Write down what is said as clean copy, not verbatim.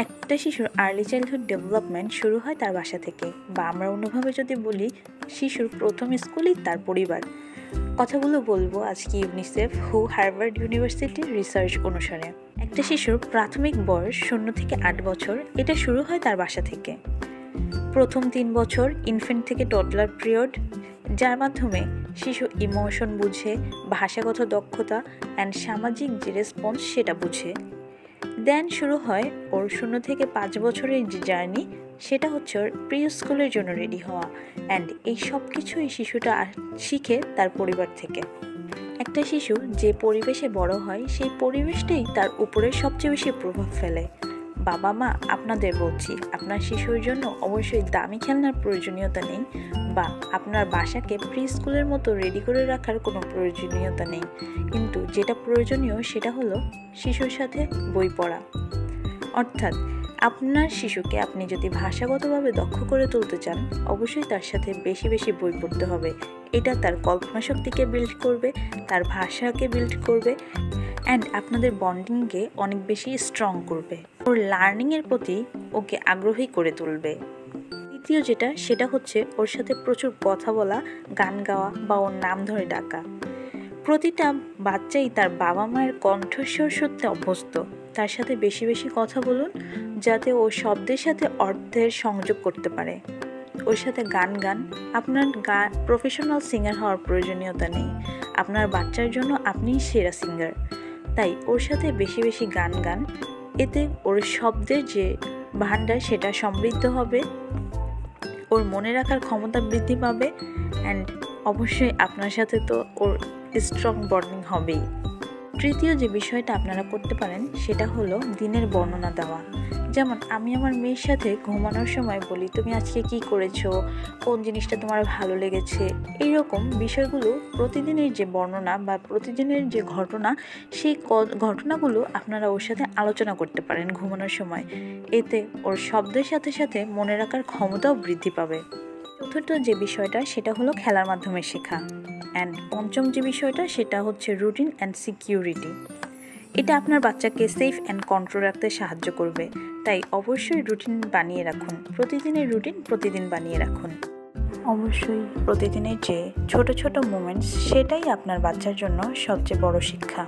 একটা শিশুর early childhood development শুরু হয় তার বাসা থেকে, বা আমরা অন্যভাবে যদি বলি, শিশুর প্রথম স্কুলই তার পরিবার। কথাগুলো বলবো আজকে ইউনিসেফ হু হার্ভার্ড ইউনিভার্সিটির রিসার্চ অনুসারে। একটা শিশুর প্রাথমিক বয়স 0 থেকে 8 বছর, এটা শুরু হয় তার বাসা থেকে। প্রথম 3 বছর ইনফ্যান্ট থেকে টডলার পিরিয়ড, যার মাধ্যমে শিশু ইমোশন বুঝে, ভাষাগত দক্ষতা অ্যান্ড সামাজিক যে রেসপন্স সেটা বুঝে। দেন শুরু হয় ওর 0 থেকে 5 বছরের যে জার্নি, সেটা হচ্ছে ওর প্রি স্কুলের জন্য রেডি হওয়া। অ্যান্ড এই সব কিছুই শিশুটা শিখে তার পরিবার থেকে। একটা শিশু যে পরিবেশে বড় হয়, সেই পরিবেশটাই তার উপরে সবচেয়ে বেশি প্রভাব ফেলে। বাবা মা, আপনাদের বলছি, আপনার শিশুর জন্য অবশ্যই দামি খেলনার প্রয়োজনীয়তা নেই, বা আপনার বাসাকে প্রি স্কুলের মতো রেডি করে রাখার কোনো প্রয়োজনীয়তা নেই। কিন্তু যেটা প্রয়োজনীয় সেটা হলো শিশুর সাথে বই পড়া। অর্থাৎ আপনার শিশুকে আপনি যদি ভাষাগতভাবে দক্ষ করে তুলতে চান, অবশ্যই তার সাথে বেশি বেশি বই পড়তে হবে। এটা তার কল্পনা শক্তিকে বিল্ড করবে, তার ভাষাকে বিল্ড করবে, অ্যান্ড আপনাদের বন্ডিংকে অনেক বেশি স্ট্রং করবে। ওর লার্নিংয়ের প্রতি ওকে আগ্রহী করে তুলবে। দ্বিতীয় যেটা, সেটা হচ্ছে ওর সাথে প্রচুর কথা বলা, গান গাওয়া বা ওর নাম ধরে ডাকা। প্রতিটা বাচ্চাই তার বাবা মায়ের কণ্ঠস্বর শুনতে অভ্যস্ত। তার সাথে বেশি বেশি কথা বলুন, যাতে ও শব্দের সাথে অর্থের সংযোগ করতে পারে। ওর সাথে গান গান। আপনার প্রফেশনাল সিঙ্গার হওয়ার প্রয়োজনীয়তা নেই, আপনার বাচ্চার জন্য আপনিই সেরা সিঙ্গার। তাই ওর সাথে বেশি বেশি গান গান, এতে ওর শব্দের যে ভাণ্ডার সেটা সমৃদ্ধ হবে, ওর মনে রাখার ক্ষমতা বৃদ্ধি পাবে, অ্যান্ড অবশ্যই আপনার সাথে তো ওর স্ট্রং বন্ডিং হবেই। তৃতীয় যে বিষয়টা আপনারা করতে পারেন সেটা হলো দিনের বর্ণনা দেওয়া। যেমন আমি আমার মেয়ের সাথে ঘুমানোর সময় বলি, তুমি আজকে কি করেছো, কোন জিনিসটা তোমার ভালো লেগেছে। এইরকম বিষয়গুলো প্রতিদিনের যে বর্ণনা বা প্রতিদিনের যে ঘটনা, সেই ঘটনাগুলো আপনারা ওর সাথে আলোচনা করতে পারেন ঘুমানোর সময়। এতে ওর শব্দের সাথে সাথে মনে রাখার ক্ষমতাও বৃদ্ধি পাবে। চতুর্থ যে বিষয়টা সেটা হলো খেলার মাধ্যমে শেখা। অ্যান্ড পঞ্চম যে বিষয়টা সেটা হচ্ছে রুটিন অ্যান্ড সিকিউরিটি। এটা আপনার বাচ্চাকে সেফ অ্যান্ড কন্ট্রোল রাখতে সাহায্য করবে। তাই অবশ্যই রুটিন বানিয়ে রাখুন, প্রতিদিনের রুটিন প্রতিদিন বানিয়ে রাখুন। অবশ্যই প্রতিদিনের যে ছোট ছোট মোমেন্টস, সেটাই আপনার বাচ্চার জন্য সবচেয়ে বড় শিক্ষা।